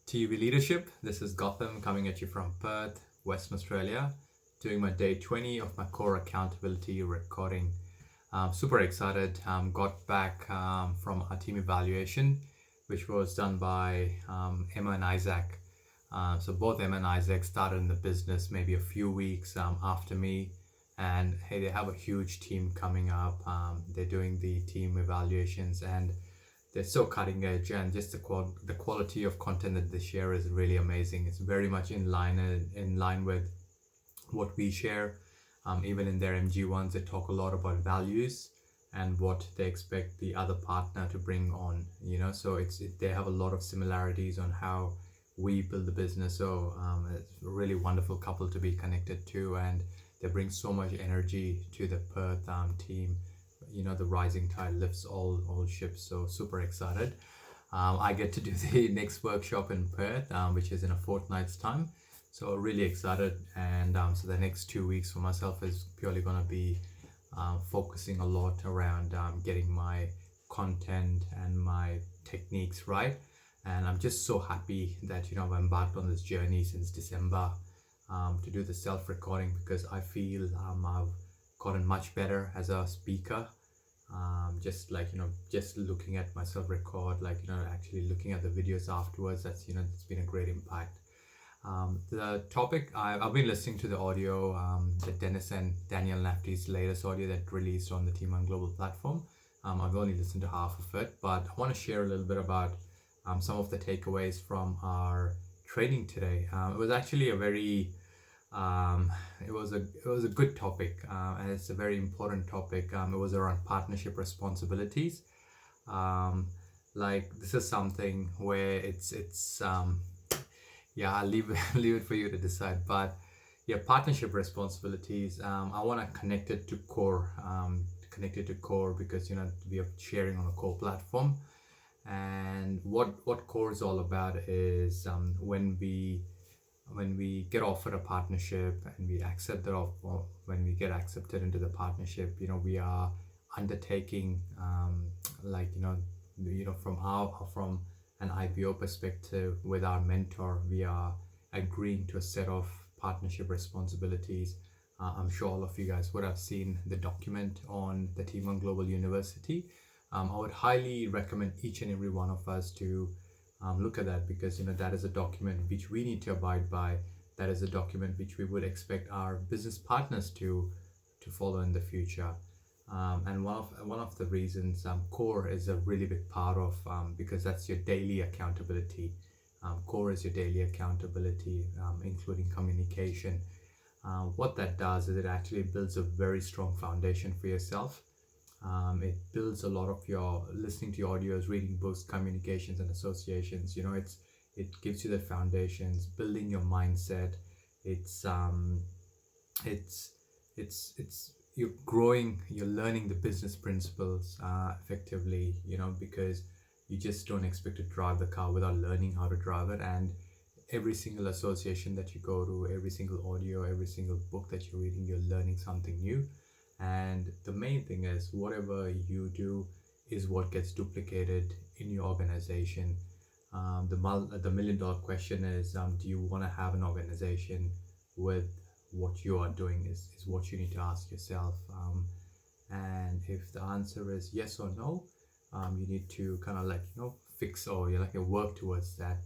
TV Leadership. This is Gotham coming at you from Perth, Western Australia, doing my day 20 of my core accountability recording. Super excited. Got back from our team evaluation, which was done by Emma and Isaac. So both Emma and Isaac started in the business maybe a few weeks after me. And hey, they have a huge team coming up. They're doing the team evaluations and they're so cutting edge, and just the quality of content that they share is really amazing. It's very much in line with what we share. Even in their MG1s, they talk a lot about values and what they expect the other partner to bring on. So they have a lot of similarities on how we build the business. So it's a really wonderful couple to be connected to, and they bring so much energy to the Perth team. The rising tide lifts all ships, so super excited. I get to do the next workshop in Perth, which is in a fortnight's time, so really excited. And so the next 2 weeks for myself is purely going to be focusing a lot around getting my content and my techniques right. And I'm just so happy that I've embarked on this journey since December to do the self-recording, because I feel I've gotten much better as a speaker. Just looking at myself record, actually looking at the videos afterwards, it's been a great impact. The topic, I've been listening to the audio, the Dennis and Daniel Nafty's latest audio that released on the Team on Global platform. I've only listened to half of it, but I want to share a little bit about some of the takeaways from our training today. It was actually a very it was a good topic, and it's a very important topic. It was around partnership responsibilities. This is something where it's I'll leave it for you to decide. But yeah, partnership responsibilities. I want to connect it to core. Because we are sharing on a core platform, and what core is all about is when we get offered a partnership and we accept that offer, when we get accepted into the partnership, we are undertaking from an IPO perspective with our mentor, we are agreeing to a set of partnership responsibilities. I'm sure all of you guys would have seen the document on the Team on Global University. I would highly recommend each and every one of us to look at that, because that is a document which we need to abide by. That is a document which we would expect our business partners to follow in the future. And one of the reasons core is a really big part of, because that's your daily accountability. Core is your daily accountability, including communication. What that does is it actually builds a very strong foundation for yourself. It builds a lot of your listening to audios, reading books, communications and associations. It gives you the foundations, building your mindset. It's you're growing, you're learning the business principles effectively, because you just don't expect to drive the car without learning how to drive it. And every single association that you go to, every single audio, every single book that you're reading, you're learning something new. And the main thing is, whatever you do is what gets duplicated in your organization. The million-dollar question is, do you want to have an organization with what you are doing is what you need to ask yourself. And if the answer is yes or no, you need to kind of fix or work towards that.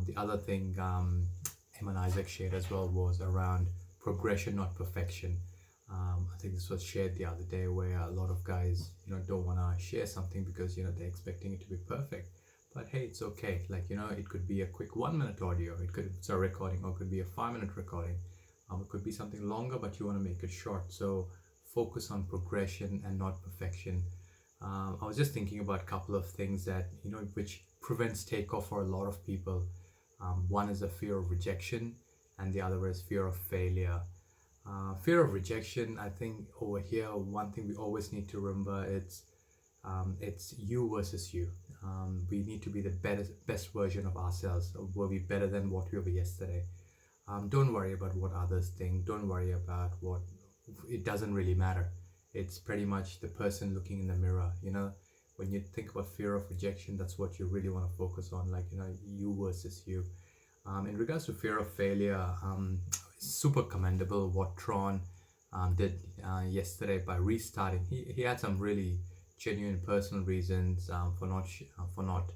The other thing Em and Isaac shared as well was around progression, not perfection. I think this was shared the other day, where a lot of guys don't want to share something because they're expecting it to be perfect. But hey, it's okay. It could be a quick 1 minute audio, recording, or it could be a 5 minute recording. It could be something longer, but you want to make it short. So focus on progression and not perfection. I was just thinking about a couple of things that which prevents takeoff for a lot of people. One is a fear of rejection, and the other is fear of failure. Fear of rejection, I think over here, one thing we always need to remember, it's you versus you. We need to be the best version of ourselves. We'll be better than what we were yesterday. Don't worry about what others think. Don't worry about it doesn't really matter. It's pretty much the person looking in the mirror. when you think about fear of rejection, that's what you really want to focus on, like, you versus you. In regards to fear of failure, super commendable what Tron did yesterday by restarting. He had some really genuine personal reasons for not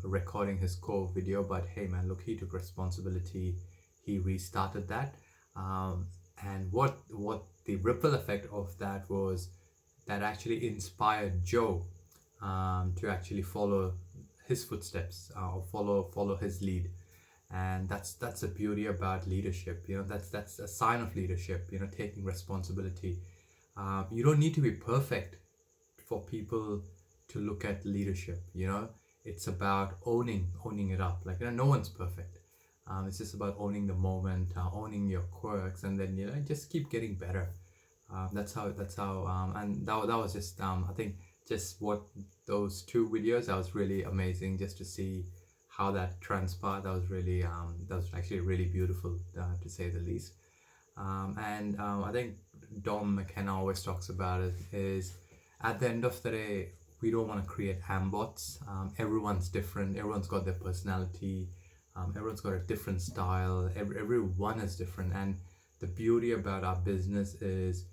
recording his core video, but hey man, look, he took responsibility. He restarted that, and what the ripple effect of that was that actually inspired Joe to actually follow his footsteps, or follow his lead. And that's the beauty about leadership. That's a sign of leadership, taking responsibility. You don't need to be perfect for people to look at leadership. It's about owning it up. Like, no one's perfect. It's just about owning the moment, owning your quirks, and then just keep getting better. That's how and that was just I think just what those two videos, that was really amazing just to see how that transpired. That was actually really beautiful, to say the least. And I think Dom McKenna always talks about it, is at the end of the day, we don't want to create ambots. Everyone's different, everyone's got their personality, everyone's got a different style, everyone is different. And the beauty about our business is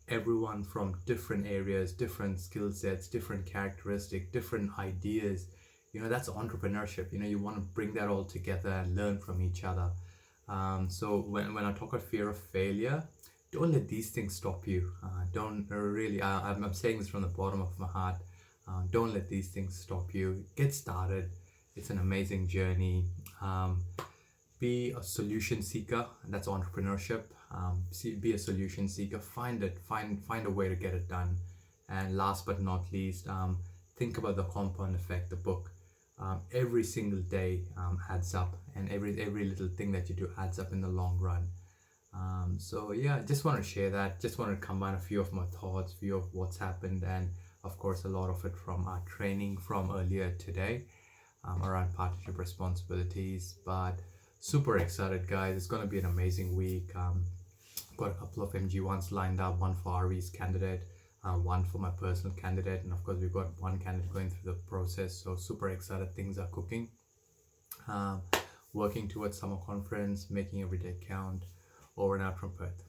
everyone from different areas, different skill sets, different characteristics, different ideas. That's entrepreneurship. You want to bring that all together and learn from each other. So when I talk about fear of failure, don't let these things stop you. Don't really, I'm saying this from the bottom of my heart. Don't let these things stop you. Get started. It's an amazing journey. Be a solution seeker. That's entrepreneurship. Be a solution seeker. Find a way to get it done. And last but not least, think about the compound effect, the book. Every single day adds up, and every little thing that you do adds up in the long run. So yeah, just want to share that. Just want to combine a few of my thoughts, few of what's happened, and of course a lot of it from our training from earlier today, around partnership responsibilities. But super excited, guys. It's going to be an amazing week. Got a couple of MG1s lined up, one for RV's candidate, one for my personal candidate, and of course we've got one candidate going through the process. So super excited, things are cooking. Working towards summer conference, making every day count. Over and out from Perth.